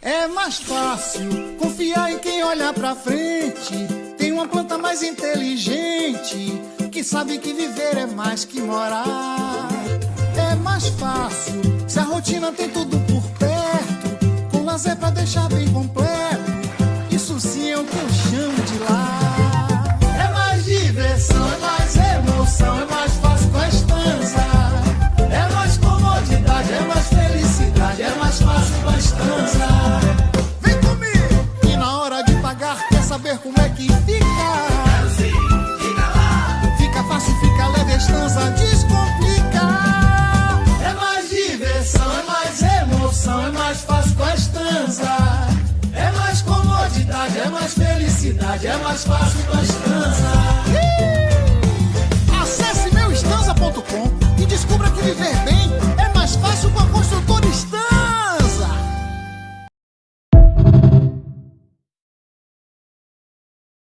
É mais fácil confiar em quem olha pra frente. Tem uma planta mais inteligente que sabe que viver é mais que morar. É mais fácil se a rotina tem tudo por perto, com lazer pra deixar bem completo. Isso sim é o que eu chamo de lar. É mais diversão, é mais emoção, é mais fácil com a estança. É mais comodidade, é mais felicidade, é mais fácil com a estança. Vem comigo! E na hora de pagar, quer saber como é que fica? Quero sim, diga lá. Fica fácil, fica leve, a estança descomplica. É mais diversão, é mais emoção, é mais fácil com a estança. É mais comodidade, é mais felicidade, é mais fácil com a estança.